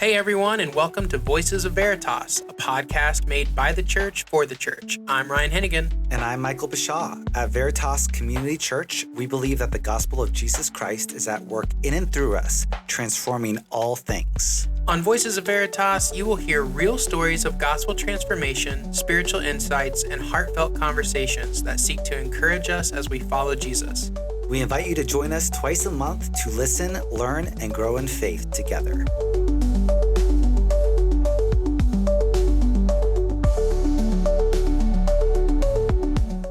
Hey everyone, and welcome to Voices of Veritas, a podcast made by the church for the church. I'm Ryan Hennigan. And I'm Michael Bashaw. At Veritas Community Church, we believe that the gospel of Jesus Christ is at work in and through us, transforming all things. On Voices of Veritas, you will hear real stories of gospel transformation, spiritual insights, and heartfelt conversations that seek to encourage us as we follow Jesus. We invite you to join us twice a month to listen, learn, and grow in faith together.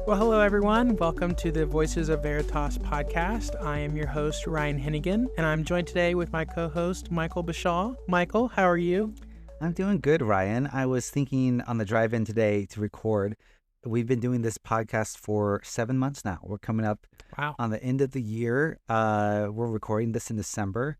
Well, hello everyone. Welcome to the Voices of Veritas podcast. I am your host, Ryan Hennigan, and I'm joined today with my co-host, Michael Bashaw. Michael, how are you? I'm doing good, Ryan. I was thinking on the drive-in today to record. We've been doing this podcast for 7 months now. We're coming up on the end of the year. We're recording this in December,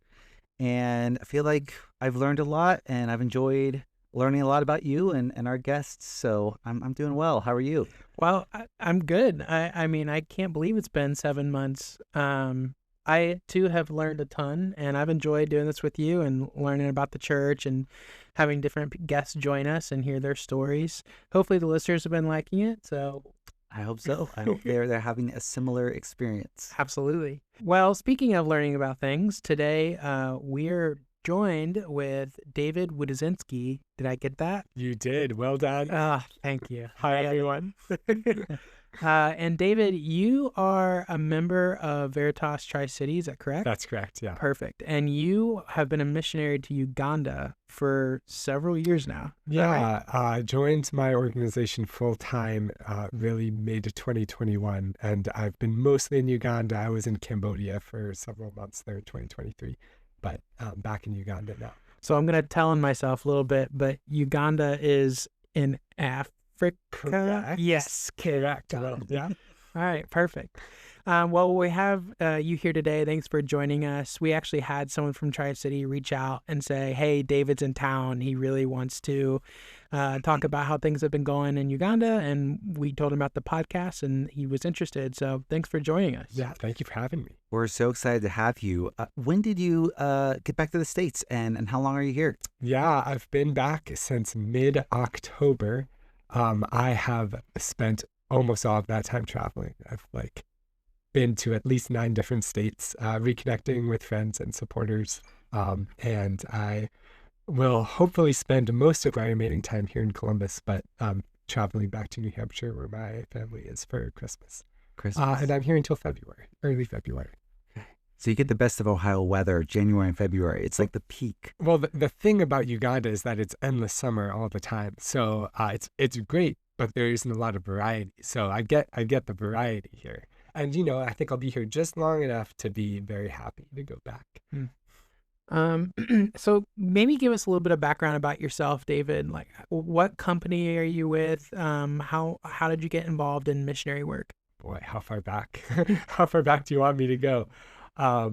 and I feel like I've learned a lot, and I've enjoyed learning a lot about you and our guests. So I'm doing well. How are you? Well, I'm good. I mean, I can't believe it's been 7 months. I, too, have learned a ton, and I've enjoyed doing this with you and learning about the church and having different guests join us and hear their stories. Hopefully the listeners have been liking it, so... I hope so. I hope they're having a similar experience. Absolutely. Well, speaking of learning about things, today we're joined with David Wituszynski. Did I get that? You did. Well done. Thank you. Hi, everyone. And David, you are a member of Veritas Tri-City, is that correct? That's correct, yeah. Perfect. And you have been a missionary to Uganda for several years now. Yeah, I joined my organization full-time really mid-2021, and I've been mostly in Uganda. I was in Cambodia for several months there in 2023, but back in Uganda now. So I'm going to tell on myself a little bit, but Uganda is in Africa. Correct. Yes, correct. Well, yeah. All right, perfect. Well, we have you here today. Thanks for joining us. We actually had someone from Tri-City reach out and say, hey, David's in town. He really wants to talk about how things have been going in Uganda. And we told him about the podcast and he was interested. So thanks for joining us. Yeah, thank you for having me. We're so excited to have you. When did you get back to the States and how long are you here? Yeah, I've been back since mid-October. I have spent almost all of that time traveling. I've been to at least 9 different states, reconnecting with friends and supporters. And I will hopefully spend most of my remaining time here in Columbus, but traveling back to New Hampshire where my family is for Christmas. And I'm here until February, early February. So you get the best of Ohio weather, January and February. It's like the peak. Well, the thing about Uganda is that it's endless summer all the time. So it's great, but there isn't a lot of variety. So I get the variety here. And, I think I'll be here just long enough to be very happy to go back. So maybe give us a little bit of background about yourself, David. Like, what company are you with? How did you get involved in missionary work? Boy, how far back? How far back do you want me to go? I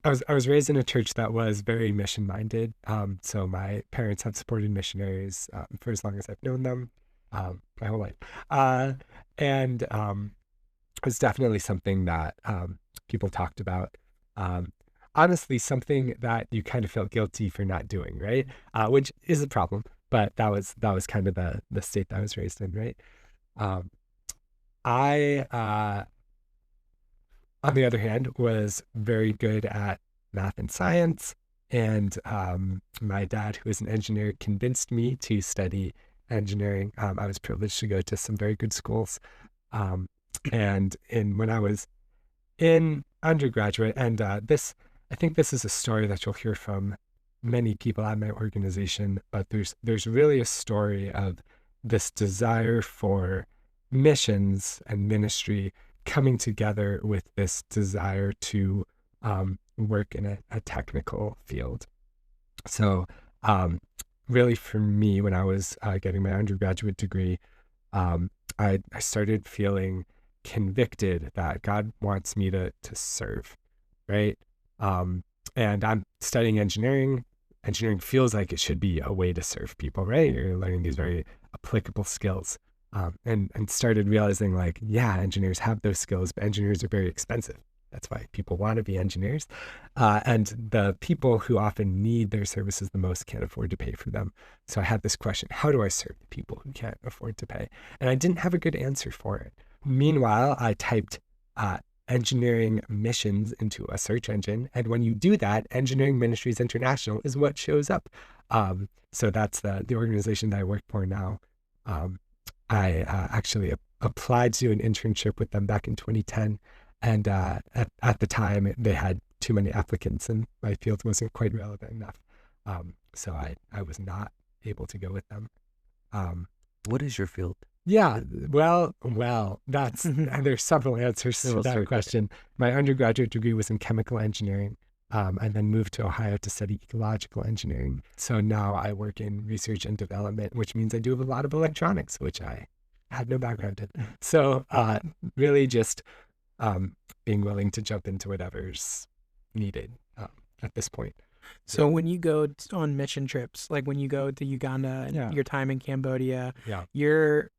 was raised in a church that was very mission minded. So my parents have supported missionaries for as long as I've known them, my whole life. And it was definitely something that people talked about. Honestly, something that you kind of felt guilty for not doing, right? Which is a problem, but that was kind of the state that I was raised in, right? I on the other hand, was very good at math and science. And my dad, who is an engineer, convinced me to study engineering. I was privileged to go to some very good schools. And when I was in undergraduate, and I think this is a story that you'll hear from many people at my organization, but there's really a story of this desire for missions and ministry coming together with this desire to work in a technical field. So really for me, when I was getting my undergraduate degree, I started feeling convicted that God wants me to serve, right? And I'm studying engineering. Engineering feels like it should be a way to serve people, right? You're learning these very applicable skills. And started realizing engineers have those skills, but engineers are very expensive. That's why people want to be engineers. And the people who often need their services the most can't afford to pay for them. So I had this question, how do I serve the people who can't afford to pay? And I didn't have a good answer for it. Meanwhile, I typed engineering missions into a search engine. And when you do that, Engineering Ministries International is what shows up. So that's the organization that I work for now. I actually applied to an internship with them back in 2010. And at the time, they had too many applicants and my field wasn't quite relevant enough. So I was not able to go with them. What is your field? Yeah, well, that's there's several answers to that question. My undergraduate degree was in chemical engineering, and then moved to Ohio to study ecological engineering. So now I work in research and development, which means I do a lot of electronics, which I had no background in. So really just being willing to jump into whatever's needed at this point. So when you go on mission trips, like when you go to Uganda and your time in Cambodia, you're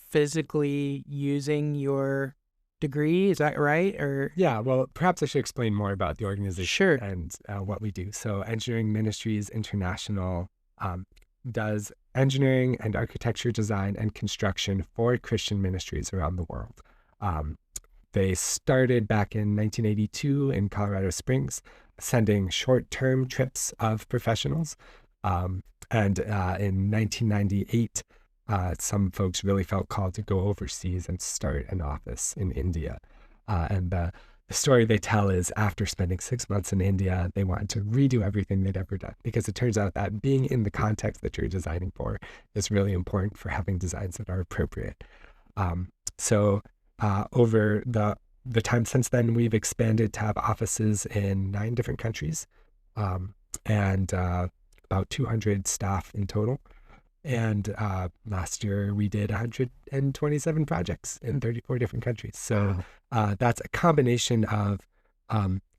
physically using your degree, is that right? Or well, perhaps I should explain more about the organization and what we do. So Engineering Ministries International does engineering and architecture design and construction for Christian ministries around the world. They started back in 1982 in Colorado Springs, sending short-term trips of professionals. And in 1998, some folks really felt called to go overseas and start an office in India. And the story they tell is after spending 6 months in India, they wanted to redo everything they'd ever done, because it turns out that being in the context that you're designing for is really important for having designs that are appropriate. So over the time since then, we've expanded to have offices in 9 different countries, and about 200 staff in total. And last year we did 127 projects in 34 different countries. So that's a combination of,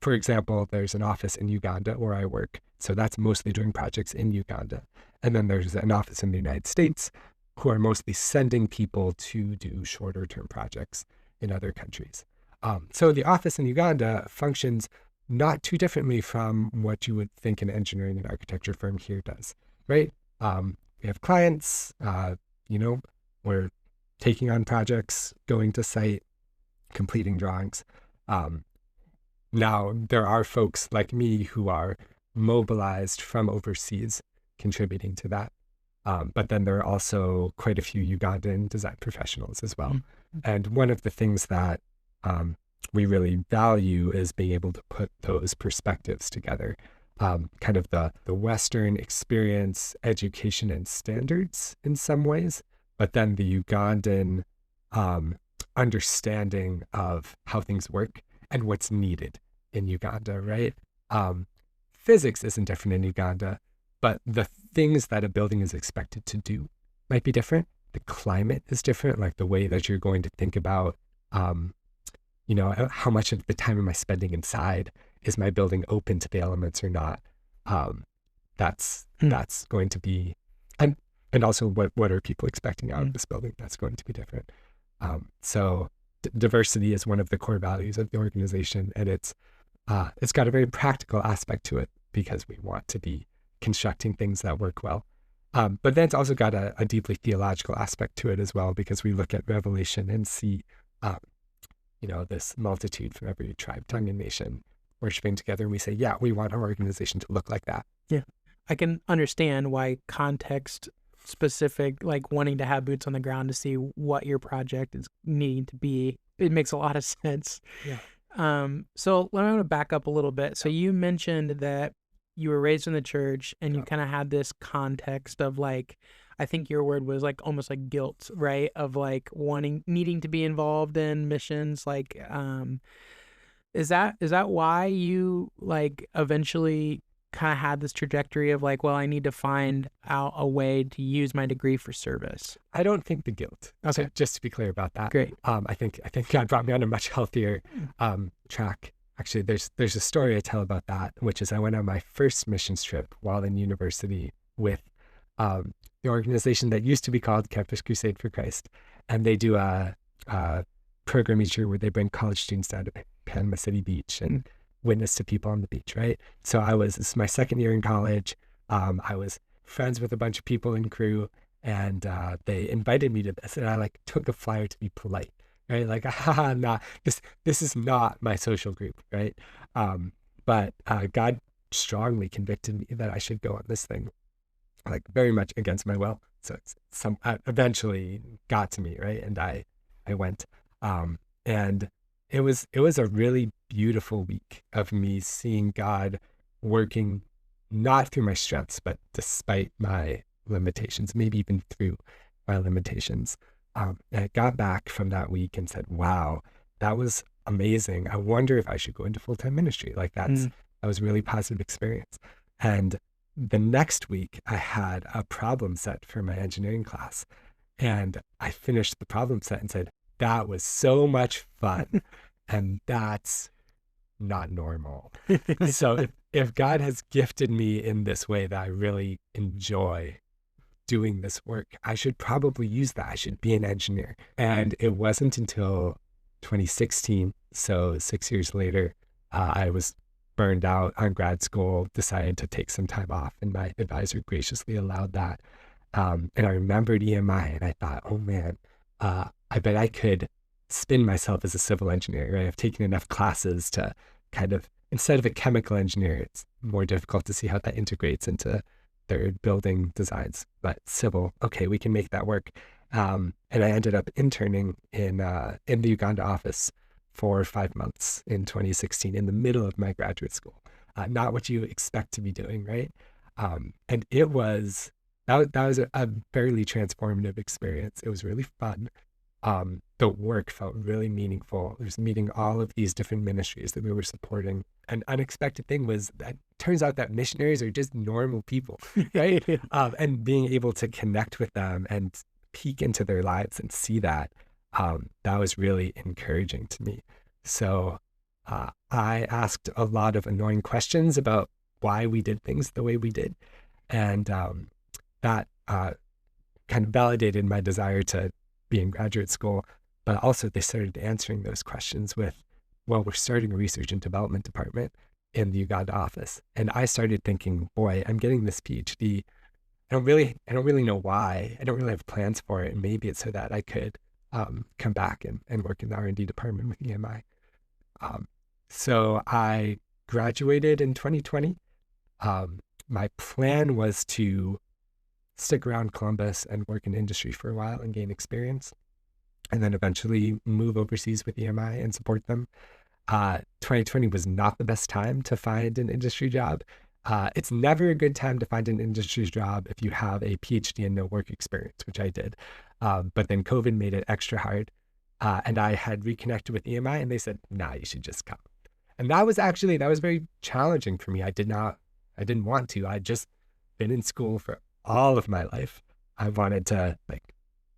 for example, there's an office in Uganda where I work. So that's mostly doing projects in Uganda. And then there's an office in the United States who are mostly sending people to do shorter term projects in other countries. So the office in Uganda functions not too differently from what you would think an engineering and architecture firm here does, right? We have clients, we're taking on projects, going to site, completing drawings. Now, there are folks like me who are mobilized from overseas contributing to that. But then there are also quite a few Ugandan design professionals as well. And one of the things that we really value is being able to put those perspectives together. Kind of the Western experience, education, and standards in some ways, but then the Ugandan understanding of how things work and what's needed in Uganda, right? Physics isn't different in Uganda, but the things that a building is expected to do might be different. The climate is different, like the way that you're going to think about, how much of the time am I spending inside? Is my building open to the elements or not? That's going to be, and also what are people expecting out of this building? That's going to be different. So diversity is one of the core values of the organization, and it's got a very practical aspect to it because we want to be constructing things that work well. But then it's also got a deeply theological aspect to it as well, because we look at Revelation and see, this multitude from every tribe, tongue, and nation worshiping together. And we say, we want our organization to look like that. Yeah. I can understand why context specific, like wanting to have boots on the ground to see what your project is needing to be. It makes a lot of sense. Yeah. So I'm going to back up a little bit. So you mentioned that you were raised in the church and you kind of had this context of like, I think your word was like almost like guilt, right? Of like needing to be involved in missions. Like, is that why you like eventually kind of had this trajectory of like, well, I need to find out a way to use my degree for service? I don't think the guilt. Okay. So just to be clear about that. Great. I think God brought me on a much healthier track. Actually, there's a story I tell about that, which is I went on my first missions trip while in university with the organization that used to be called Campus Crusade for Christ. And they do a program each year where they bring college students down to Panama City Beach and witness to people on the beach, right? So this is my second year in college. I was friends with a bunch of people in crew, and they invited me to this, and I like took a flyer to be polite, right? Like, haha, nah, this is not my social group, right? But God strongly convicted me that I should go on this thing, like very much against my will. So it's eventually got to me, right? And I went, and it was a really beautiful week of me seeing God working, not through my strengths, but despite my limitations, maybe even through my limitations. And I got back from that week and said, wow, that was amazing. I wonder if I should go into full-time ministry. Like that was a really positive experience. And the next week I had a problem set for my engineering class, and I finished the problem set and said, that was so much fun. And that's not normal. So if God has gifted me in this way that I really enjoy doing this work, I should probably use that. I should be an engineer. And it wasn't until 2016, so 6 years later, I was burned out on grad school, decided to take some time off, and my advisor graciously allowed that. And I remembered EMI, and I thought, oh man, I bet I could spin myself as a civil engineer, right? I've taken enough classes to kind of, instead of a chemical engineer, it's more difficult to see how that integrates into their building designs, but civil, okay, we can make that work. And I ended up interning in the Uganda office for 5 months in 2016 in the middle of my graduate school. Not what you expect to be doing, right? And it was, that was a fairly transformative experience. It was really fun. The work felt really meaningful. It was meeting all of these different ministries that we were supporting. An unexpected thing was that turns out that missionaries are just normal people, right? And being able to connect with them and peek into their lives and see that, that was really encouraging to me. So I asked a lot of annoying questions about why we did things the way we did. And that kind of validated my desire to be in graduate school. But also they started answering those questions with, well, we're starting a research and development department in the Uganda office. And I started thinking, boy, I'm getting this PhD. I don't really know why. I don't really have plans for it. And maybe it's so that I could come back and work in the R&D department with EMI. So I graduated in 2020. My plan was to stick around Columbus and work in industry for a while and gain experience, and then eventually move overseas with EMI and support them. 2020 was not the best time to find an industry job. It's never a good time to find an industry job if you have a PhD and no work experience, which I did. But then COVID made it extra hard. And I had reconnected with EMI and they said, nah, you should just come. And that was very challenging for me. I didn't want to. I'd just been in school for all of my life. I wanted to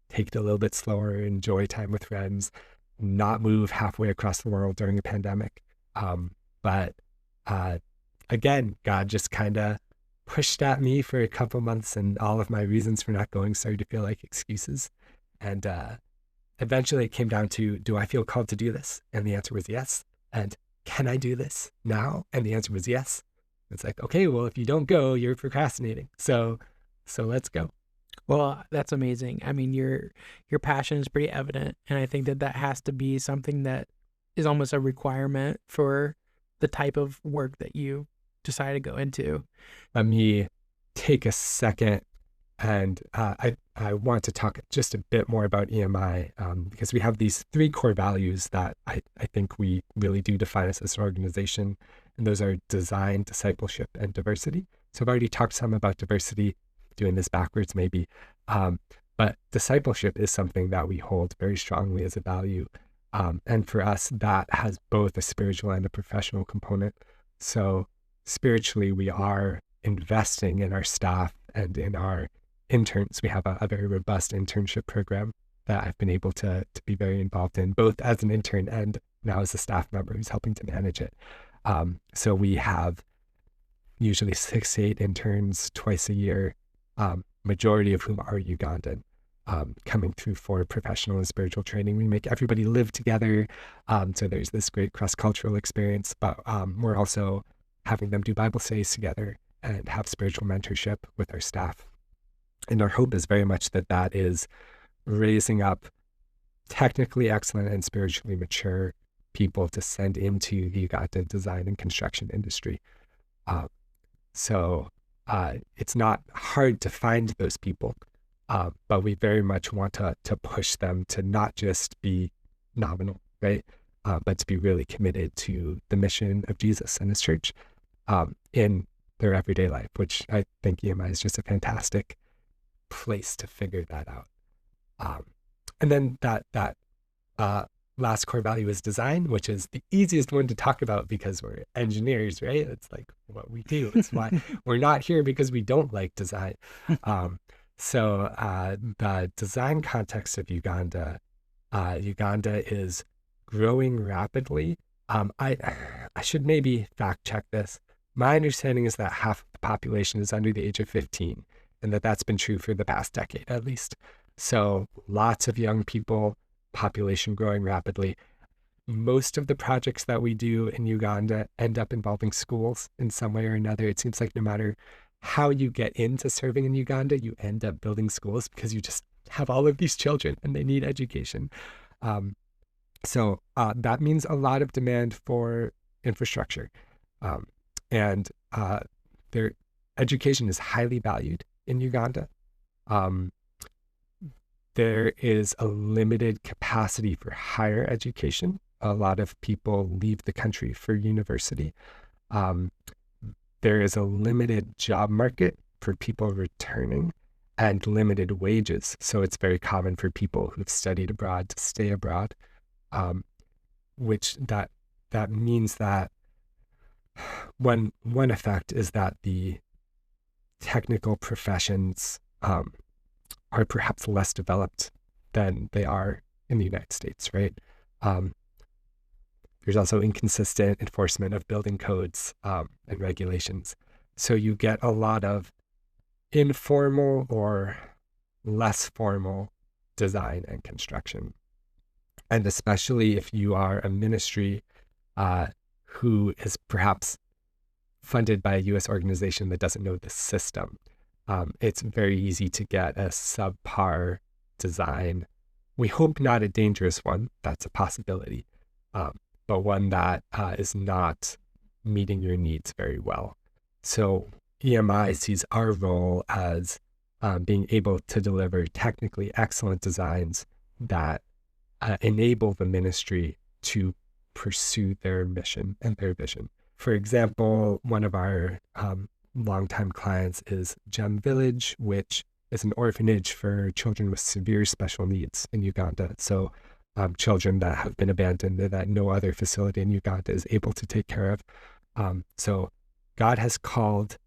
take it a little bit slower, enjoy time with friends, not move halfway across the world during a pandemic. But again, God just kind of pushed at me for a couple months, and all of my reasons for not going started to feel like excuses. And eventually it came down to, do I feel called to do this? And the answer was yes. And can I do this now? And the answer was yes. It's like, okay, well, if you don't go, you're procrastinating. So let's go. Well, that's amazing. I mean, your passion is pretty evident. And I think that has to be something that is almost a requirement for the type of work that you decide to go into. Let me take a second, and I want to talk just a bit more about EMI, because we have these 3 core values that I think we really do define us as an organization, and those are design, discipleship, and diversity. So I've already talked some about diversity, doing this backwards maybe, but discipleship is something that we hold very strongly as a value. And for us, that has both a spiritual and a professional component. So spiritually, we are investing in our staff and in our interns. We have a very robust internship program that I've been able to be very involved in, both as an intern and now as a staff member who's helping to manage it. So we have usually 6 to 8 interns twice a year, majority of whom are Ugandan. coming through for professional and spiritual training. We make everybody live together. So there's this great cross-cultural experience, but we're also having them do Bible studies together and have spiritual mentorship with our staff. And our hope is very much that that is raising up technically excellent and spiritually mature people to send into the Uganda design and construction industry. So it's not hard to find those people, but we very much want to push them to not just be nominal, right? But to be really committed to the mission of Jesus and his church in their everyday life, which I think EMI is just a fantastic place to figure that out. And then that last core value is design, which is the easiest one to talk about because we're engineers, right? It's like what we do. It's why we're not here because we don't like design. So the design context of Uganda, Uganda is growing rapidly. I should maybe fact check this. My understanding is that half of the population is under the age of 15, and that's been true for the past decade at least. So lots of young people, population growing rapidly. Most of the projects that we do in Uganda end up involving schools in some way or another. It seems like no matter how you get into serving in Uganda, you end up building schools because you just have all of these children and they need education. So that means a lot of demand for infrastructure. And their education is highly valued in Uganda. There is a limited capacity for higher education. A lot of people leave the country for university. There is a limited job market for people returning and limited wages. So it's very common for people who've studied abroad to stay abroad, which that means that one effect is that the technical professions are perhaps less developed than they are in the United States, right? There's also inconsistent enforcement of building codes and regulations. So you get a lot of informal or less formal design and construction. And especially if you are a ministry who is perhaps funded by a U.S. organization that doesn't know the system, it's very easy to get a subpar design. We hope not a dangerous one. That's a possibility. But one that is not meeting your needs very well. So EMI sees our role as being able to deliver technically excellent designs that enable the ministry to pursue their mission and their vision. For example, one of our longtime clients is Gem Village, which is an orphanage for children with severe special needs in Uganda. So children that have been abandoned that no other facility in Uganda is able to take care of. So God has called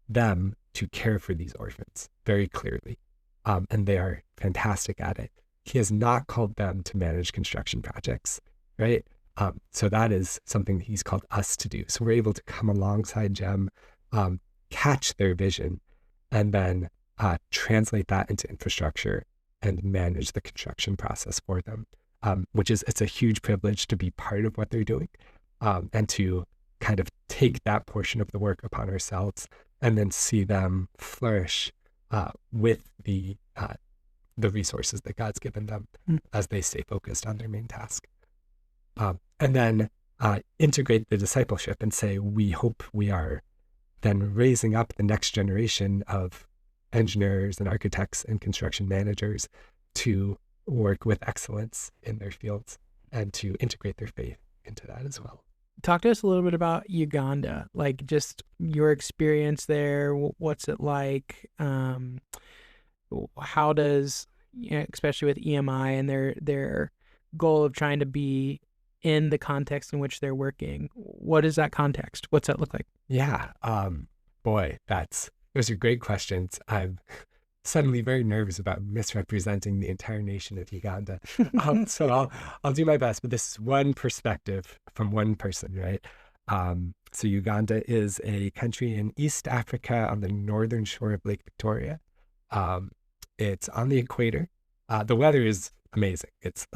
them to care for these orphans very clearly, and they are fantastic at it. He has not called them to manage construction projects, right? So that is something that he's called us to do. So we're able to come alongside Gem, catch their vision, and then translate that into infrastructure and manage the construction process for them, it's a huge privilege to be part of what they're doing, and to kind of take that portion of the work upon ourselves and then see them flourish with the resources that God's given them as they stay focused on their main task. And then integrate the discipleship and say, we hope we are then raising up the next generation of engineers and architects and construction managers to work with excellence in their fields and to integrate their faith into that as well. Talk to us a little bit about Uganda, like just your experience there. What's it like? How does, especially with EMI and their goal of trying to be in the context in which they're working, what is that context? What's that look like? Yeah, boy, those are great questions. I'm suddenly very nervous about misrepresenting the entire nation of Uganda. So I'll do my best, but this is one perspective from one person, right? So Uganda is a country in East Africa on the northern shore of Lake Victoria. It's on the equator. The weather is amazing. It's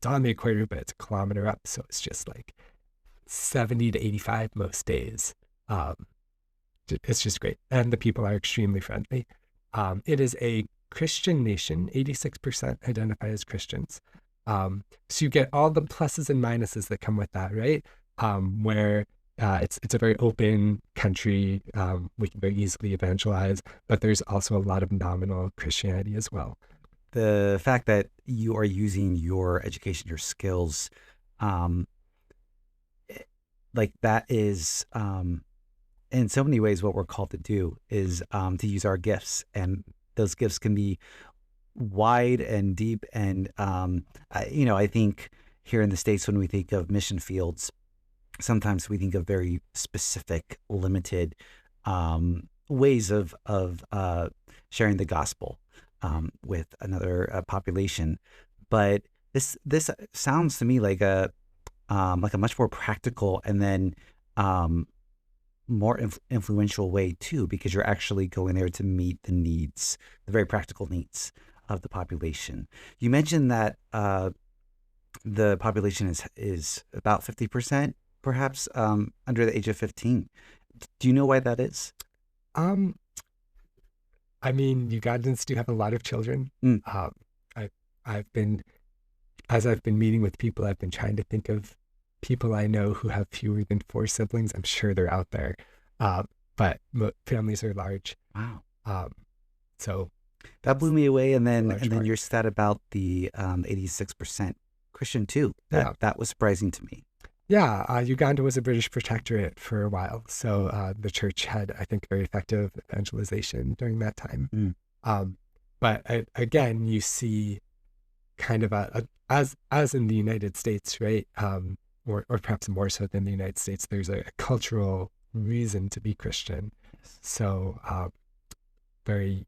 on the equator, but it's a kilometer up. So it's just like 70 to 85 most days. It's just great. And the people are extremely friendly. It is a Christian nation. 86% identify as Christians. So you get all the pluses and minuses that come with that, right? Where it's a very open country. We can very easily evangelize, but there's also a lot of nominal Christianity as well. The fact that you are using your education, your skills, like that is, in so many ways, what we're called to do is to use our gifts, and those gifts can be wide and deep. And I think here in the States, when we think of mission fields, sometimes we think of very specific, limited ways of sharing the gospel with another population. But this sounds to me like a much more practical and then more influential way too, because you're actually going there to meet the needs, the very practical needs of the population. You mentioned that the population is about 50%, perhaps under the age of 15. Do you know why that is? I mean, Ugandans do have a lot of children. I've been meeting with people, I've been trying to think of people I know who have fewer than 4 siblings. I'm sure they're out there, but families are large. Wow. So that blew me away. And then your stat about the 86% Christian too. That was surprising to me. Yeah, Uganda was a British protectorate for a while, so the church had, I think, very effective evangelization during that time. But again, you see kind of as in the United States, right? Or perhaps more so than the United States, there's a cultural reason to be Christian. So very,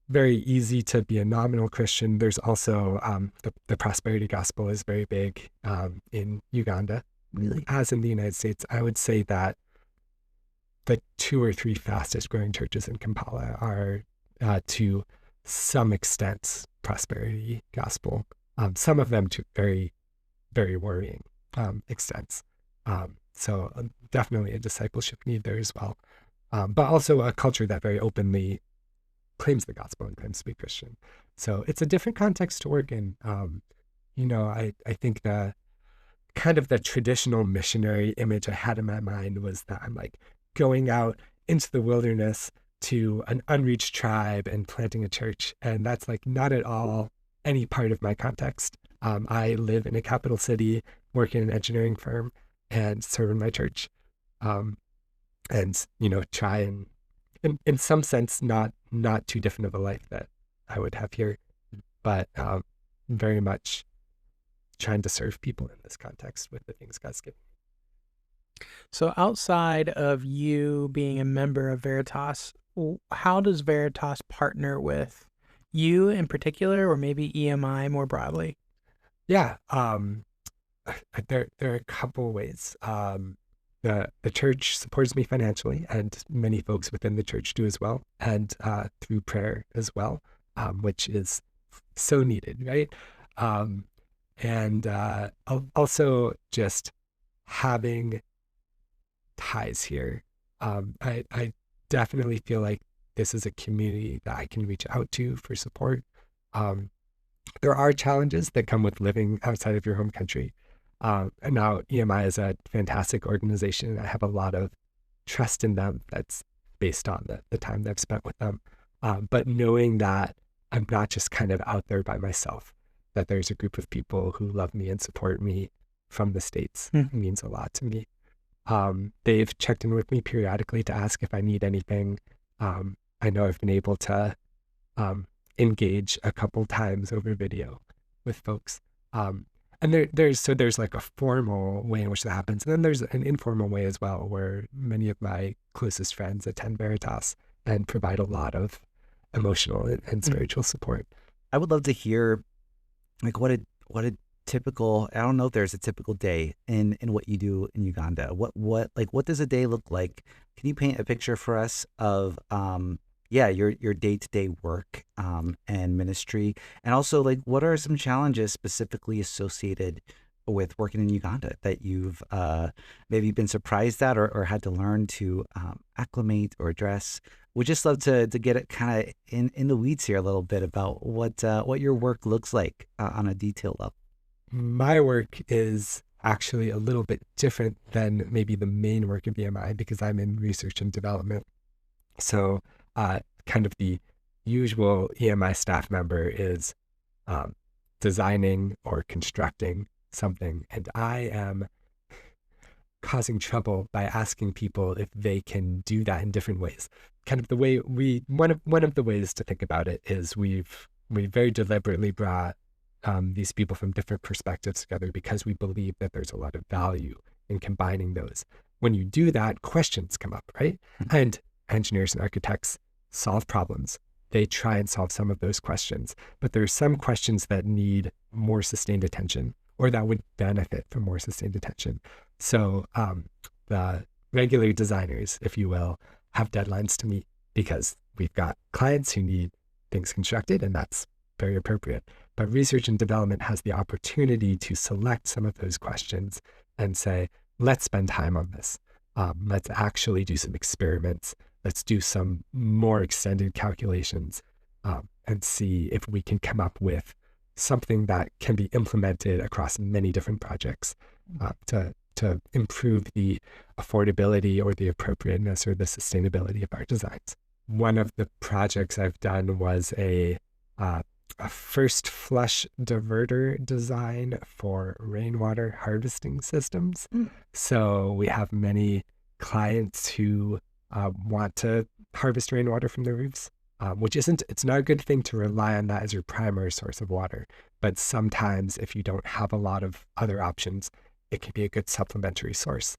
very easy to be a nominal Christian. There's also the prosperity gospel is very big in Uganda. Really? As in the United States, I would say that the 2 or 3 fastest growing churches in Kampala are to some extent prosperity gospel. Some of them to very, very worrying extents. So definitely a discipleship need there as well. But also a culture that very openly claims the gospel and claims to be Christian. So it's a different context to work in. I think the kind of the traditional missionary image I had in my mind was that I'm like going out into the wilderness to an unreached tribe and planting a church. And that's like not at all any part of my context. I live in a capital city, work in an engineering firm, and serve in my church. And try and in some sense not too different of a life that I would have here, but very much trying to serve people in this context with the things God's given. So outside of you being a member of Veritas, how does Veritas partner with you in particular, or maybe EMI more broadly? Yeah, there are a couple ways. The church supports me financially, and many folks within the church do as well, and through prayer as well, which is so needed, right? And also just having ties here. I definitely feel like this is a community that I can reach out to for support. There are challenges that come with living outside of your home country. And now EMI is a fantastic organization. I have a lot of trust in them that's based on the time that I've spent with them. But knowing that I'm not just kind of out there by myself, that there's a group of people who love me and support me from the States means a lot to me. They've checked in with me periodically to ask if I need anything. I know I've been able to engage a couple times over video with folks. And there's like a formal way in which that happens. And then there's an informal way as well, where many of my closest friends attend Veritas and provide a lot of emotional and spiritual support. I would love to hear like what a typical, I don't know if there's a typical day in what you do in Uganda. What does a day look like? Can you paint a picture for us of yeah, your day-to-day work and ministry, and also like what are some challenges specifically associated with working in Uganda that you've maybe been surprised at or had to learn to acclimate or address? We'd just love to get it kind of in the weeds here a little bit about what your work looks like on a detail level. My work is actually a little bit different than maybe the main work of EMI because I'm in research and development. So kind of the usual EMI staff member is designing or constructing something, and I am causing trouble by asking people if they can do that in different ways. Kind of the way one of the ways to think about it is we very deliberately brought these people from different perspectives together because we believe that there's a lot of value in combining those. When you do that, questions come up, right? And engineers and architects solve problems. They try and solve some of those questions, but there are some questions that need more sustained attention or that would benefit from more sustained attention. So the regular designers, if you will, have deadlines to meet because we've got clients who need things constructed, and that's very appropriate. But research and development has the opportunity to select some of those questions and say, let's spend time on this. Let's actually do some experiments. Let's do some more extended calculations and see if we can come up with something that can be implemented across many different projects to improve the affordability or the appropriateness or the sustainability of our designs. One of the projects I've done was a first flush diverter design for rainwater harvesting systems. So we have many clients who want to harvest rainwater from their roofs, it's not a good thing to rely on that as your primary source of water. But sometimes if you don't have a lot of other options, it can be a good supplementary source.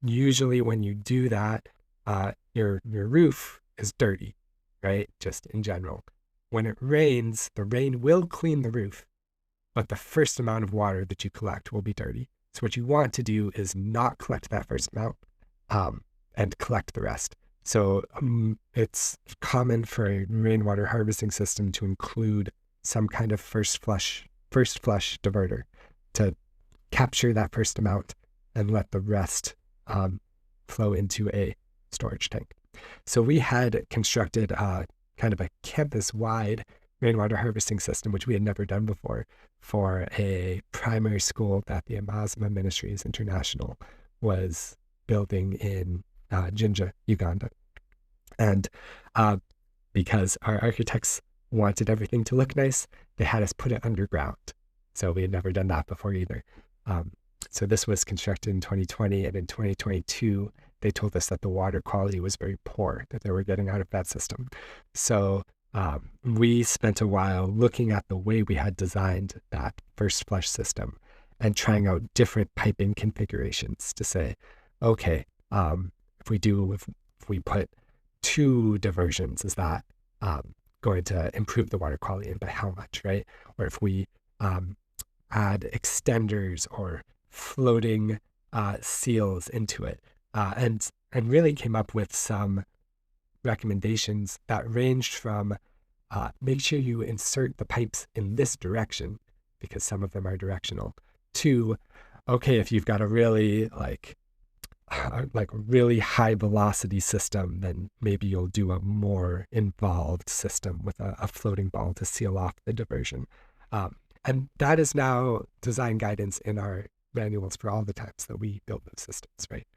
Usually when you do that, your roof is dirty, right? Just in general. When it rains, the rain will clean the roof, but the first amount of water that you collect will be dirty. So what you want to do is not collect that first amount and collect the rest. So it's common for a rainwater harvesting system to include some kind of first flush diverter to capture that first amount and let the rest flow into a storage tank. So we had constructed kind of a campus-wide rainwater harvesting system, which we had never done before, for a primary school that the Amazima Ministries International was building in Jinja, Uganda. And because our architects wanted everything to look nice, they had us put it underground. So we had never done that before either. So this was constructed in 2020, and in 2022, they told us that the water quality was very poor that they were getting out of that system. So we spent a while looking at the way we had designed that first flush system and trying out different piping configurations to say, okay, if we put 2 diversions, is that going to improve the water quality, and by how much, right? Or if we add extenders or floating seals into it, and really came up with some recommendations that ranged from make sure you insert the pipes in this direction because some of them are directional, to okay, if you've got a really really high velocity system, then maybe you'll do a more involved system with a floating ball to seal off the diversion. And that is now design guidance in our manuals for all the times that we build those systems, right?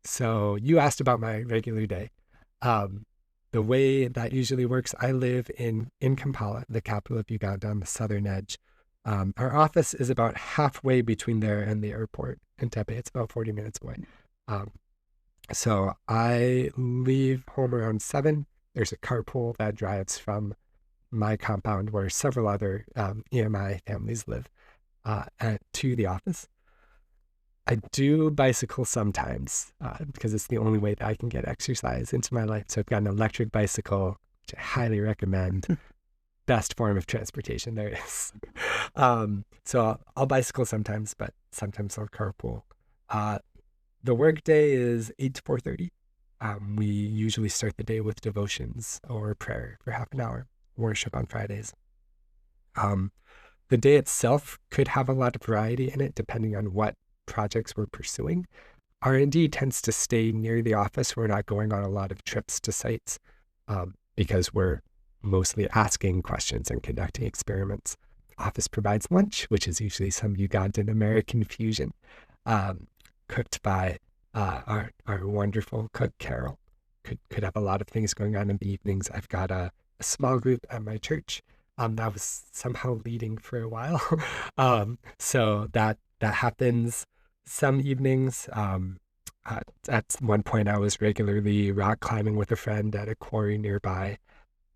So you asked about my regular day. The way that usually works, I live in Kampala, the capital of Uganda, on the southern edge. Our office is about halfway between there and the airport in Tepe. It's about 40 minutes away. So I leave home around 7. There's a carpool that drives from my compound where several other EMI families live to the office. I do bicycle sometimes because it's the only way that I can get exercise into my life. So I've got an electric bicycle, which I highly recommend. Best form of transportation there is. So I'll bicycle sometimes, but sometimes I'll carpool. The work day is 8 to 4:30. We usually start the day with devotions or prayer for half an hour, worship on Fridays. The day itself could have a lot of variety in it, depending on what projects we're pursuing. R&D tends to stay near the office. We're not going on a lot of trips to sites because we're mostly asking questions and conducting experiments. Office provides lunch, which is usually some Ugandan American fusion, cooked by our wonderful cook, Carol. Could have a lot of things going on in the evenings. I've got a small group at my church that was somehow leading for a while. So that happens some evenings. At one point, I was regularly rock climbing with a friend at a quarry nearby.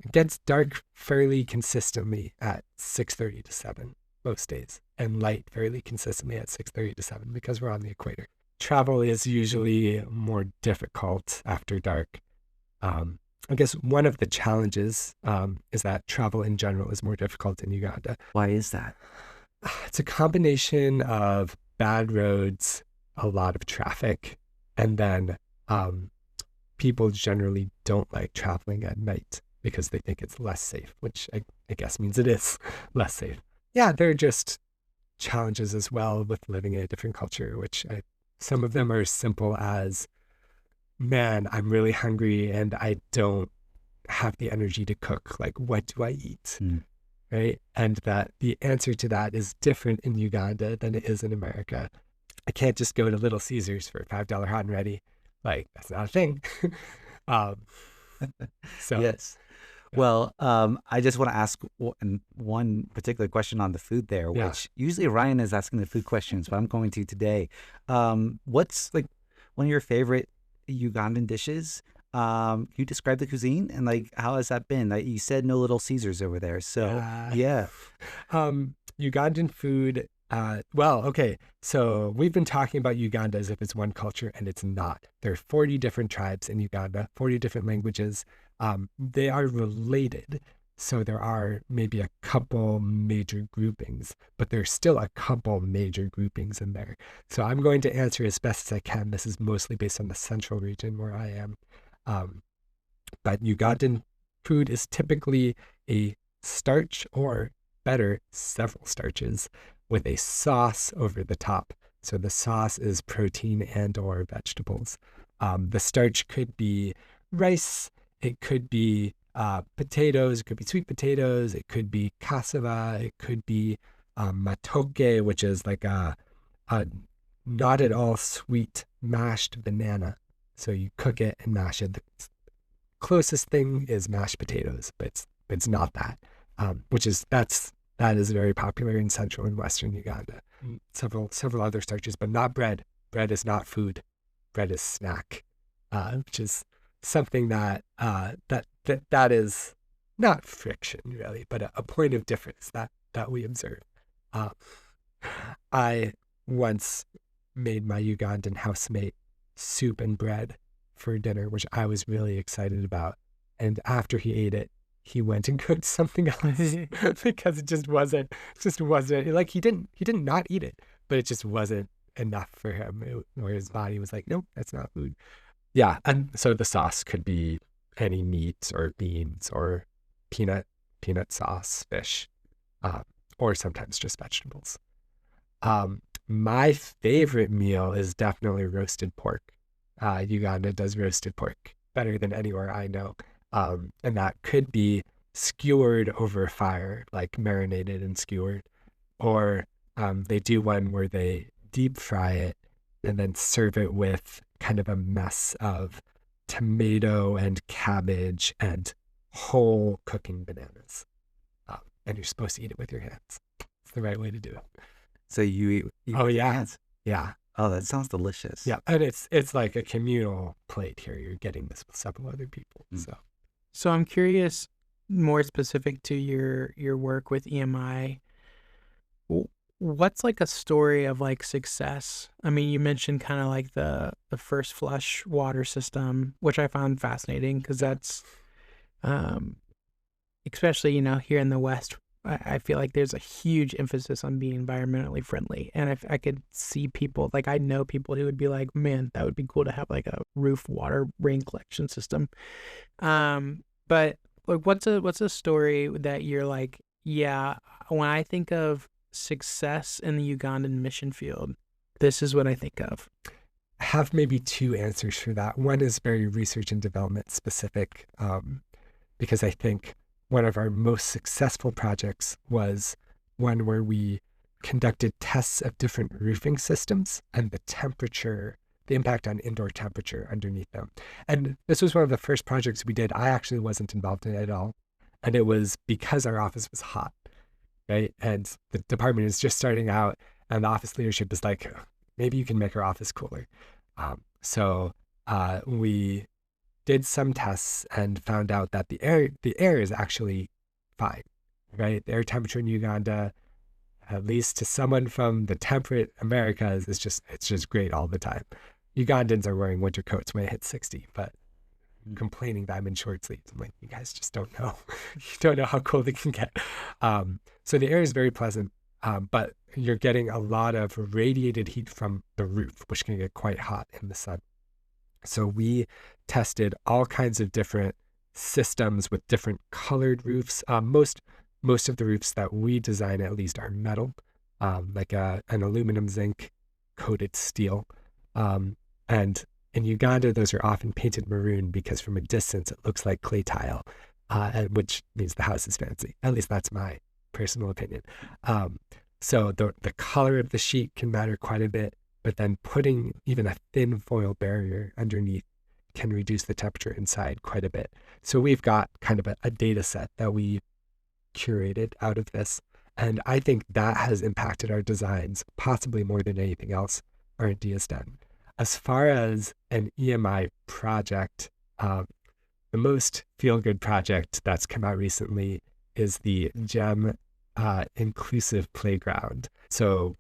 It gets dark fairly consistently at 6:30 to 7 most days, and light fairly consistently at 6:30 to 7 because we're on the equator. Travel is usually more difficult after dark. I guess one of the challenges is that travel in general is more difficult in Uganda. Why is that? It's a combination of bad roads, a lot of traffic, and then people generally don't like traveling at night because they think it's less safe, which I guess means it is less safe. Yeah, there are just challenges as well with living in a different culture, which some of them are as simple as, man, I'm really hungry and I don't have the energy to cook. Like, what do I eat? Right? And that the answer to that is different in Uganda than it is in America. I can't just go to Little Caesars for $5 hot and ready. Like, that's not a thing. So yes. Well, I just want to ask one particular question on the food there, which usually Ryan is asking the food questions, but I'm going to today. What's like one of your favorite Ugandan dishes? Can you describe the cuisine and like how has that been? Like you said, no Little Caesars over there, so yeah. Ugandan food. Well, okay. So we've been talking about Uganda as if it's one culture, and it's not. There are 40 different tribes in Uganda, 40 different languages. They are related. So there are maybe a couple major groupings, but there's still a couple major groupings in there. So I'm going to answer as best as I can. This is mostly based on the central region where I am. But Ugandan food is typically a starch, or better, several starches, with a sauce over the top. So the sauce is protein and or vegetables. The starch could be rice, it could be potatoes, it could be sweet potatoes, it could be cassava, it could be matoke, which is like a not at all sweet mashed banana. So you cook it and mash it. The closest thing is mashed potatoes, but it's not that. That is very popular in central and western Uganda. Several other starches, but not bread. Bread is not food. Bread is snack, which is something that is not friction really, but a point of difference that we observe. I once made my Ugandan housemate soup and bread for dinner, which I was really excited about. And after he ate it, he went and cooked something else because it just wasn't like he didn't not eat it, but it just wasn't enough for him. Or his body was like, nope, that's not food. Yeah, and so the sauce could be any meat or beans or peanut sauce, fish, or sometimes just vegetables. My favorite meal is definitely roasted pork. Uganda does roasted pork better than anywhere I know. And that could be skewered over fire, like marinated and skewered, or they do one where they deep fry it and then serve it with kind of a mess of tomato and cabbage and whole cooking bananas. And you're supposed to eat it with your hands. It's the right way to do it. So you eat oh, with your yeah. hands? Yeah. Oh, that sounds delicious. Yeah. And it's like a communal plate here. You're getting this with several other people. So I'm curious, more specific to your work with EMI, what's like a story of like success? I mean, you mentioned kind of like the first flush water system, which I found fascinating because that's, especially, here in the West, I feel like there's a huge emphasis on being environmentally friendly. And if I could see people, like I know people who would be like, man, that would be cool to have like a roof water rain collection system. But like, what's a story that you're like, yeah, when I think of success in the Ugandan mission field, this is what I think of? I have maybe two answers for that. One is very research and development specific, because I think one of our most successful projects was one where we conducted tests of different roofing systems and the temperature, the impact on indoor temperature underneath them. And this was one of the first projects we did. I actually wasn't involved in it at all. And it was because our office was hot, right? And the department is just starting out, and the office leadership is like, maybe you can make our office cooler. So we did some tests and found out that the air is actually fine, right? The air temperature in Uganda, at least to someone from the temperate Americas, it's just great all the time. Ugandans are wearing winter coats when it hits 60, but complaining that I'm in short sleeves. I'm like, you guys just don't know. You don't know how cold it can get. So the air is very pleasant, but you're getting a lot of radiated heat from the roof, which can get quite hot in the sun. So we tested all kinds of different systems with different colored roofs. Most of the roofs that we design, at least, are metal, like an aluminum zinc coated steel. And in Uganda, those are often painted maroon because from a distance it looks like clay tile, which means the house is fancy. At least that's my personal opinion. So the color of the sheet can matter quite a bit. But then putting even a thin foil barrier underneath can reduce the temperature inside quite a bit. So we've got kind of a data set that we curated out of this. And I think that has impacted our designs, possibly more than anything else R&D has done. As far as an EMI project, the most feel-good project that's come out recently is the GEM Inclusive Playground. So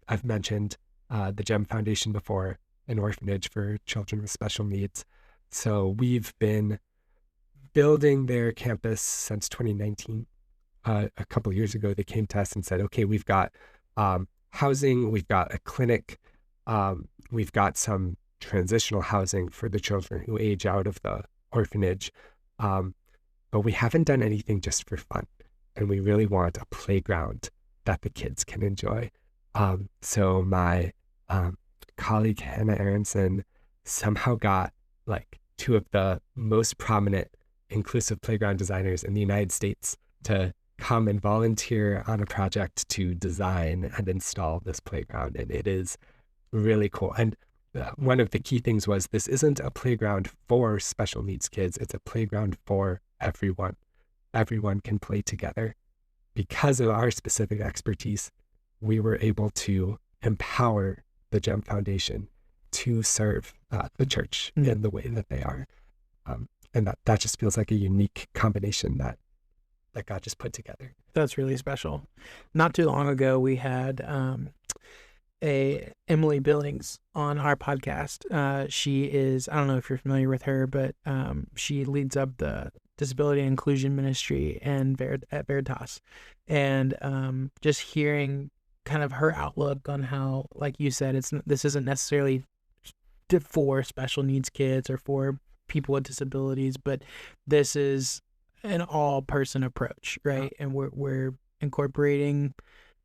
I've mentioned the GEM Foundation before, an orphanage for children with special needs. So we've been building their campus since 2019. A couple of years ago, they came to us and said, okay, we've got housing, we've got a clinic, we've got some transitional housing for the children who age out of the orphanage, but we haven't done anything just for fun. And we really want a playground that the kids can enjoy. So my colleague Hannah Aronson somehow got like two of the most prominent inclusive playground designers in the United States to come and volunteer on a project to design and install this playground. And it is really cool. And one of the key things was this isn't a playground for special needs kids. It's a playground for everyone. Everyone can play together. Because of our specific expertise, we were able to empower the GEM Foundation to serve the church in the way that they are. And that just feels like a unique combination that God just put together. That's really special. Not too long ago, we had Emily Billings on our podcast. She is, I don't know if you're familiar with her, but she leads up the disability inclusion ministry at Veritas. And just hearing kind of her outlook on how, like you said, this isn't necessarily for special needs kids or for people with disabilities, but this is an all-person approach, right? And we're incorporating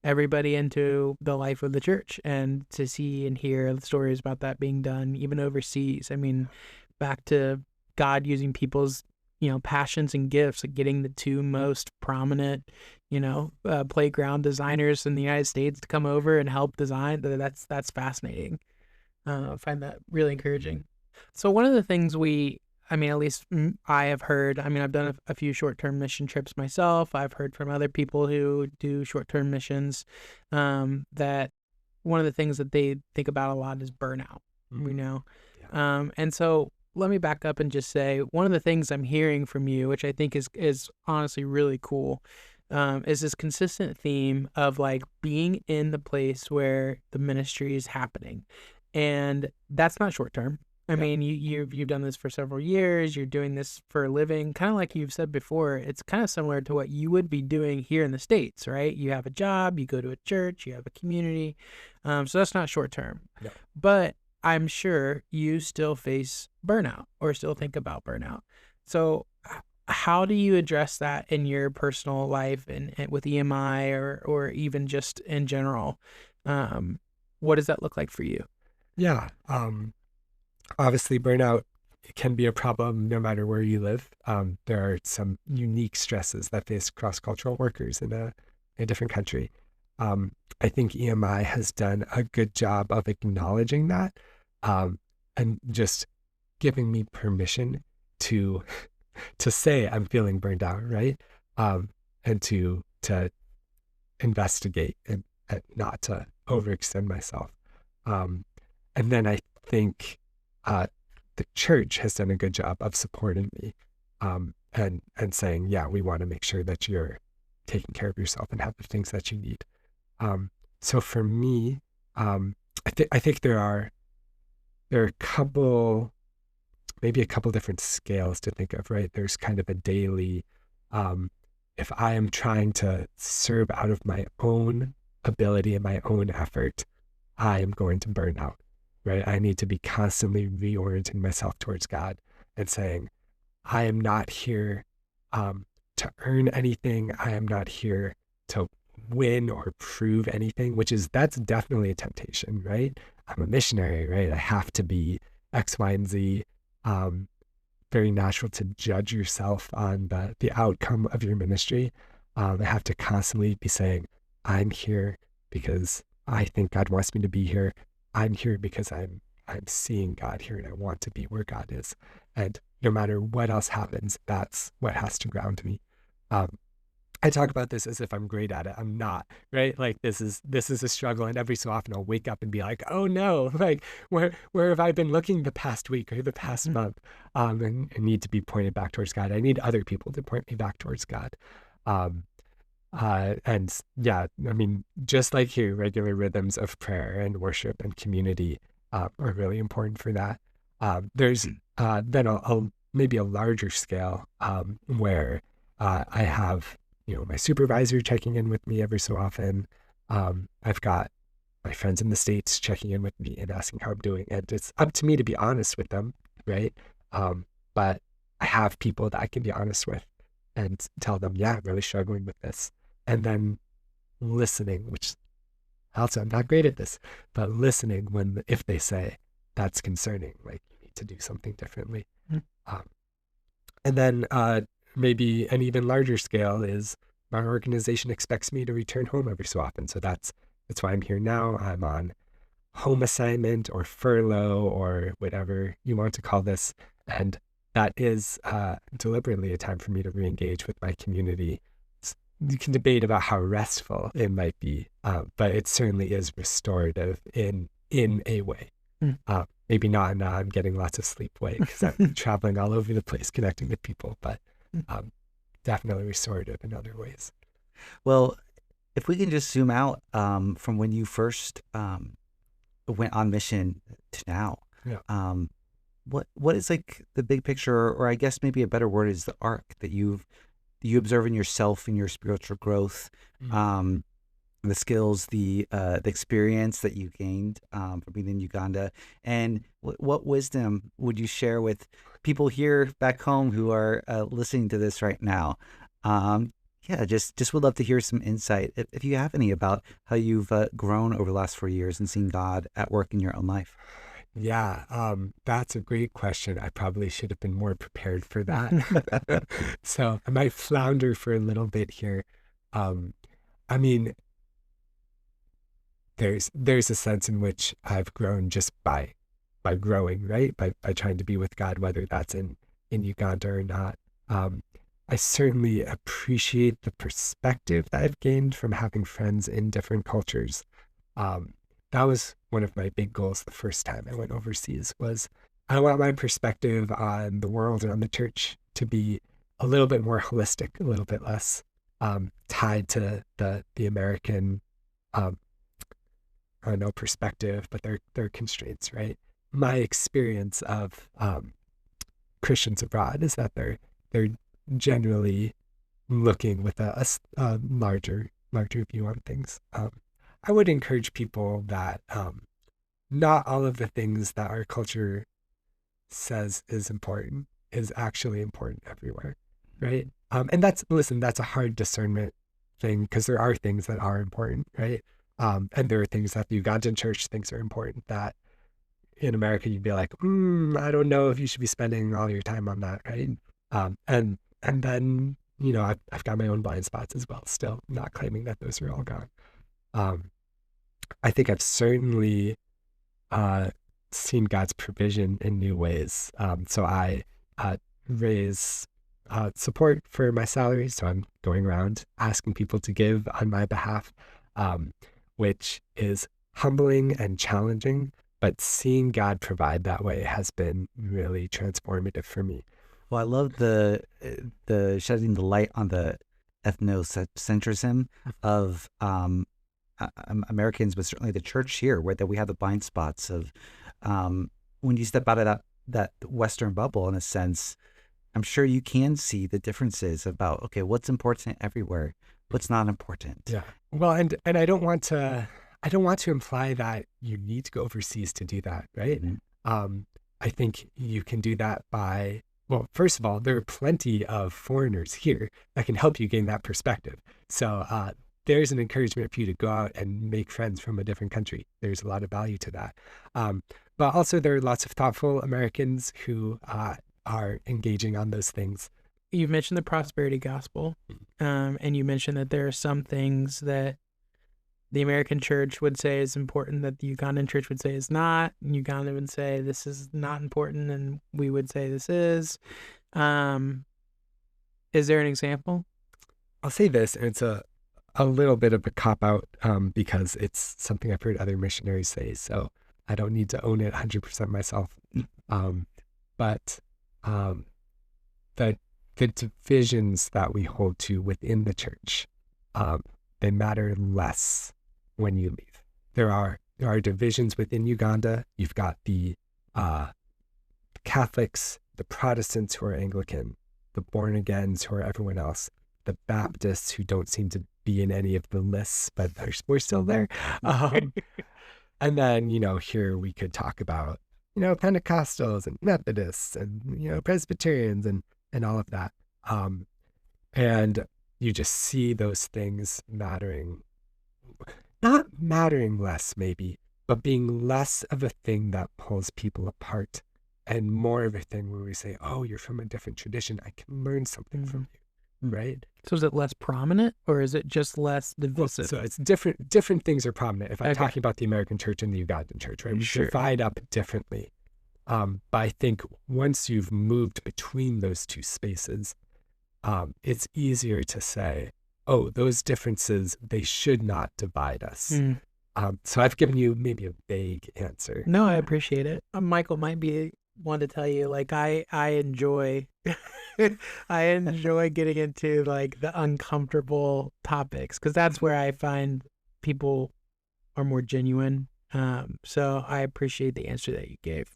everybody into the life of the church, and to see and hear the stories about that being done even overseas. I mean, back to God using people's passions and gifts, like getting the two most prominent playground designers in the United States to come over and help design. That's fascinating. I find that really encouraging. So one of the things at least I have heard, I've done a few short-term mission trips myself. I've heard from other people who do short-term missions, that one of the things that they think about a lot is burnout, Yeah. And so let me back up and just say, one of the things I'm hearing from you, which I think is honestly really cool, is this consistent theme of like being in the place where the ministry is happening. And that's not short term. I mean, you've done this for several years. You're doing this for a living, kind of like you've said before. It's kind of similar to what you would be doing here in the States, right? You have a job, you go to a church, you have a community. So that's not short term. No. But I'm sure you still face burnout or still think about burnout. So how do you address that in your personal life and with EMI or even just in general? What does that look like for you? Yeah. Obviously, burnout can be a problem no matter where you live. There are some unique stresses that face cross-cultural workers in a different country. I think EMI has done a good job of acknowledging that and just giving me permission to say I'm feeling burned out, right? And to investigate and not to overextend myself. And then I think the church has done a good job of supporting me and saying, yeah, we want to make sure that you're taking care of yourself and have the things that you need. So for me, I think there are a couple different scales to think of, right? There's kind of a daily, if I am trying to serve out of my own ability and my own effort, I am going to burn out, right? I need to be constantly reorienting myself towards God and saying, I am not here to earn anything. I am not here to win or prove anything, that's definitely a temptation, right? I'm a missionary, right? I have to be X, Y, and Z. Very natural to judge yourself on the outcome of your ministry. I have to constantly be saying, I'm here because I think God wants me to be here. I'm here because I'm seeing God here and I want to be where God is. And no matter what else happens, that's what has to ground me. I talk about this as if I'm great at it. I'm not, right? Like this is a struggle, and every so often I'll wake up and be like, oh no, like where have I been looking the past week or the past month? And need to be pointed back towards God. I need other people to point me back towards God. And yeah, I mean, just like you, regular rhythms of prayer and worship and community are really important for that. There's then maybe a larger scale where I have my supervisor checking in with me every so often. I've got my friends in the States checking in with me and asking how I'm doing. And it's up to me to be honest with them, right? But I have people that I can be honest with and tell them, yeah, I'm really struggling with this. And then listening, which also I'm not great at this, but listening if they say that's concerning, like you need to do something differently. And then maybe an even larger scale is my organization expects me to return home every so often. So that's why I'm here now. I'm on home assignment or furlough or whatever you want to call this. And that is deliberately a time for me to re-engage with my community. You can debate about how restful it might be, but it certainly is restorative in a way. Maybe not now I'm getting lots of sleep way because I'm traveling all over the place connecting with people, but definitely restorative in other ways. Well, if we can just zoom out from when you first went on mission to now, what is like the big picture, or I guess maybe a better word is the arc that you observe in yourself and your spiritual growth, the skills, the experience that you gained from being in Uganda, and what wisdom would you share with people here back home who are listening to this right now? Just would love to hear some insight, if you have any, about how you've grown over the last 4 years and seen God at work in your own life. Yeah, that's a great question. I probably should have been more prepared for that. So I might flounder for a little bit here. I mean, there's a sense in which I've grown just by growing, right? By trying to be with God, whether that's in Uganda or not. I certainly appreciate the perspective that I've gained from having friends in different cultures. That was one of my big goals the first time I went overseas, was I want my perspective on the world and on the church to be a little bit more holistic, a little bit less tied to the American, I don't know, perspective, but their constraints, right? my experience of Christians abroad is that they're generally looking with a larger view on things. I would encourage people that not all of the things that our culture says is important is actually important everywhere, right? And that's a hard discernment thing, because there are things that are important, right? And there are things that the Ugandan church thinks are important that in America you'd be like, I don't know if you should be spending all your time on that, right? And then, you know, I've got my own blind spots as well, still not claiming that those are all gone. I think I've certainly seen God's provision in new ways. So I raise support for my salary. So I'm going around asking people to give on my behalf, which is humbling and challenging, but seeing God provide that way has been really transformative for me. Well, I love the shedding the light on the ethnocentrism of Americans, but certainly the church here, where that we have the blind spots of when you step out of that Western bubble, in a sense, I'm sure you can see the differences about, okay, what's important everywhere, what's not important. Yeah. Well, and I don't want to imply that you need to go overseas to do that, right? Mm-hmm. I think you can do that by, well, first of all, there are plenty of foreigners here that can help you gain that perspective. So there's an encouragement for you to go out and make friends from a different country. There's a lot of value to that. But also there are lots of thoughtful Americans who are engaging on those things. You've mentioned the prosperity gospel, and you mentioned that there are some things that the American church would say is important that the Ugandan church would say is not. And Uganda would say this is not important, and we would say this is. Is there an example? I'll say this, and it's a little bit of a cop-out because it's something I've heard other missionaries say, so I don't need to own it 100% myself. But the divisions that we hold to within the church, they matter less when you leave. There are divisions within Uganda. You've got the Catholics, the Protestants who are Anglican, the born-agains who are everyone else, the Baptists who don't seem to be in any of the lists, but we're still there. And then, you know, here we could talk about, you know, Pentecostals and Methodists and, you know, Presbyterians and all of that. And you just see those things not mattering less maybe, but being less of a thing that pulls people apart and more of a thing where we say, oh, you're from a different tradition, I can learn something from you, right? So is it less prominent, or is it just less divisive? So it's different things are prominent. If I'm talking about the American church and the Ugandan church, right? We divide up differently. But I think once you've moved between those two spaces, it's easier to say, oh, those differences, they should not divide us. So I've given you maybe a vague answer. No, I appreciate it. Michael might be one to tell you, like, I enjoy I enjoy getting into like the uncomfortable topics, because that's where I find people are more genuine. So I appreciate the answer that you gave.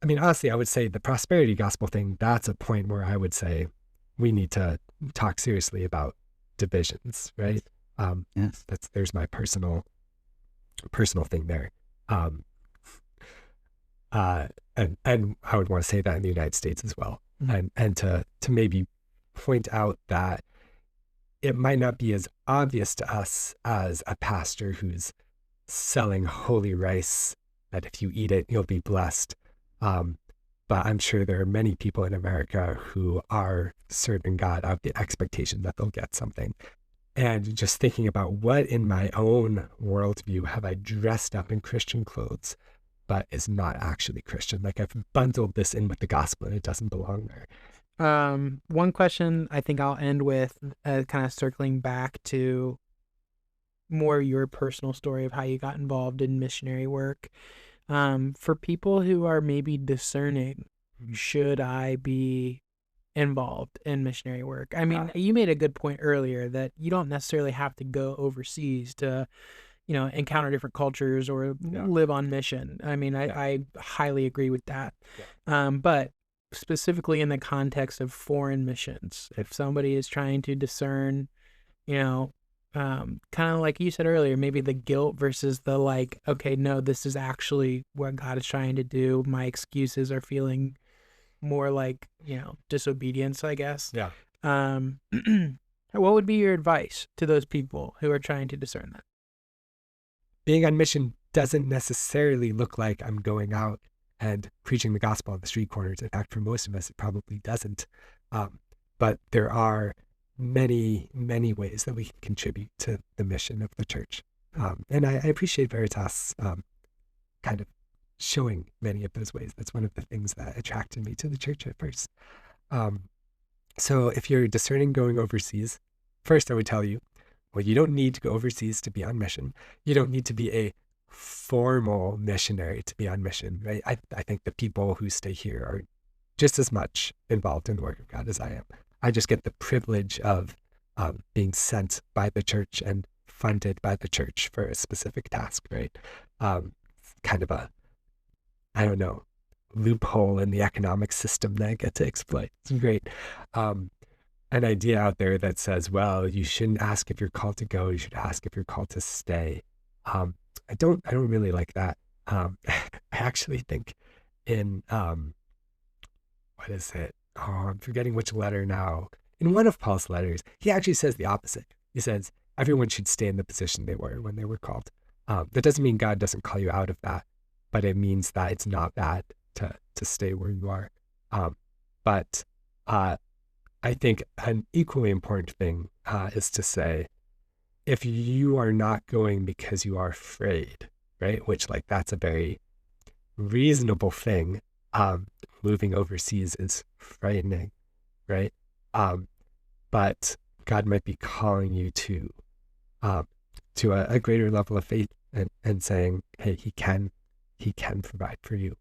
I mean, honestly, I would say the prosperity gospel thing, that's a point where I would say we need to talk seriously about divisions, right? Yes. There's my personal thing there. And I would want to say that in the United States as well. Mm-hmm. And to maybe point out that it might not be as obvious to us as a pastor who's selling holy rice that if you eat it, you'll be blessed. But I'm sure there are many people in America who are serving God out of the expectation that they'll get something. And just thinking about what in my own worldview have I dressed up in Christian clothes, but is not actually Christian. Like I've bundled this in with the gospel and it doesn't belong there. One question I think I'll end with, kind of circling back to more your personal story of how you got involved in missionary work. For people who are maybe discerning, should I be involved in missionary work? I mean, you made a good point earlier that you don't necessarily have to go overseas to encounter different cultures or live on mission. I mean, I highly agree with that. But specifically in the context of foreign missions, if somebody is trying to discern, kind of like you said earlier, maybe the guilt versus the like, okay, no, this is actually what God is trying to do. My excuses are feeling more like, disobedience, I guess. Yeah. What would be your advice to those people who are trying to discern that? Being on mission doesn't necessarily look like I'm going out and preaching the gospel on the street corners. In fact, for most of us, it probably doesn't. But there are many, many ways that we can contribute to the mission of the church. And I appreciate Veritas kind of showing many of those ways. That's one of the things that attracted me to the church at first. So if you're discerning going overseas, first I would tell you, well, you don't need to go overseas to be on mission. You don't need to be a formal missionary to be on mission, right? I think the people who stay here are just as much involved in the work of God as I am. I just get the privilege of being sent by the church and funded by the church for a specific task, right? Kind of a, I don't know, loophole in the economic system that I get to exploit. It's great. An idea out there that says, well, you shouldn't ask if you're called to go, you should ask if you're called to stay. I don't really like that. I actually think in, what is it? Oh, I'm forgetting which letter now. In one of Paul's letters, he actually says the opposite. He says, everyone should stay in the position they were when they were called. That doesn't mean God doesn't call you out of that, but it means that it's not bad to stay where you are. But I think an equally important thing is to say, if you are not going because you are afraid, right? Which that's a very reasonable thing. Moving overseas is frightening, right? But God might be calling you to a greater level of faith and saying, hey, he can provide for you.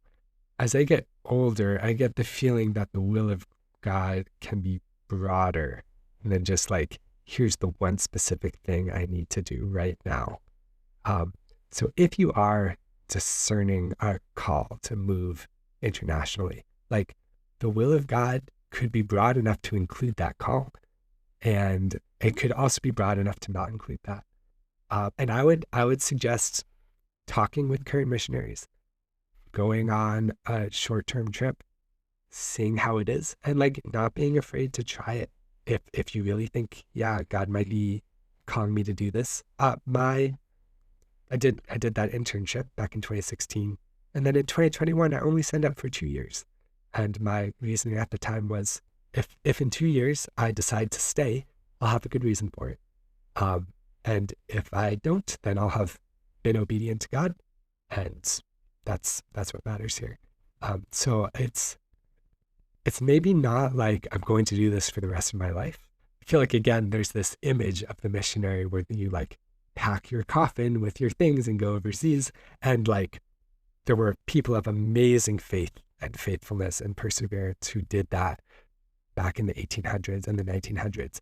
As I get older, I get the feeling that the will of God can be broader than just here's the one specific thing I need to do right now. So if you are discerning a call to move internationally, the will of God could be broad enough to include that call, and it could also be broad enough to not include that. And I would suggest talking with current missionaries, going on a short-term trip, seeing how it is, and not being afraid to try it. If you really think, yeah, God might be calling me to do this. I did that internship back in 2016. And then in 2021, I only signed up for 2 years. And my reasoning at the time was, if in 2 years I decide to stay, I'll have a good reason for it. And if I don't, then I'll have been obedient to God. And that's what matters here. So it's maybe not I'm going to do this for the rest of my life. I feel again, there's this image of the missionary where you pack your coffin with your things and go overseas. And there were people of amazing faith and faithfulness and perseverance who did that back in the 1800s and the 1900s.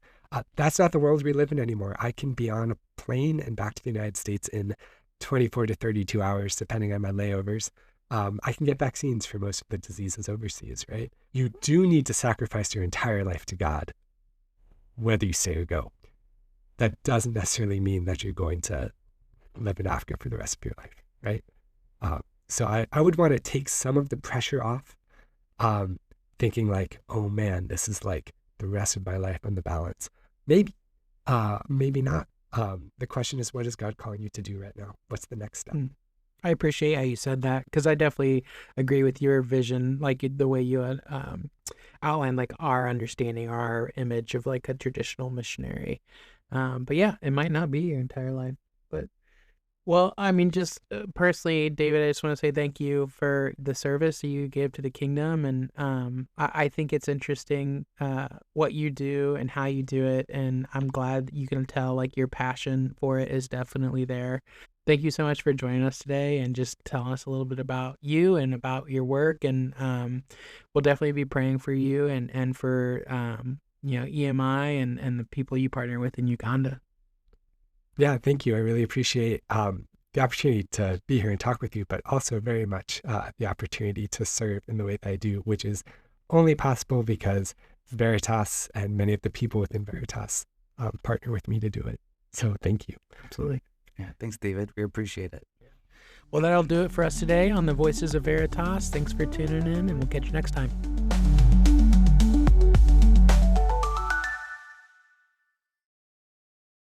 That's not the world we live in anymore. I can be on a plane and back to the United States in 24 to 32 hours, depending on my layovers. I can get vaccines for most of the diseases overseas, right? You do need to sacrifice your entire life to God, whether you stay or go. That doesn't necessarily mean that you're going to live in Africa for the rest of your life, right? So I would want to take some of the pressure off, thinking oh man, this is the rest of my life on the balance. Maybe not. The question is, what is God calling you to do right now? What's the next step? I appreciate how you said that, because I definitely agree with your vision, the way you outlined our understanding, our image of a traditional missionary. But yeah, it might not be your entire life. But well, I mean, just personally, David, I just want to say thank you for the service you gave to the kingdom, and I think it's interesting what you do and how you do it, and I'm glad you can tell your passion for it is definitely there. Thank you so much for joining us today and just telling us a little bit about you and about your work. And we'll definitely be praying for you and for EMI and the people you partner with in Uganda. Yeah, thank you. I really appreciate the opportunity to be here and talk with you, but also very much the opportunity to serve in the way that I do, which is only possible because Veritas and many of the people within Veritas partner with me to do it. So thank you. Absolutely. Yeah, thanks, David. We appreciate it. Well, that'll do it for us today on the Voices of Veritas. Thanks for tuning in, and we'll catch you next time.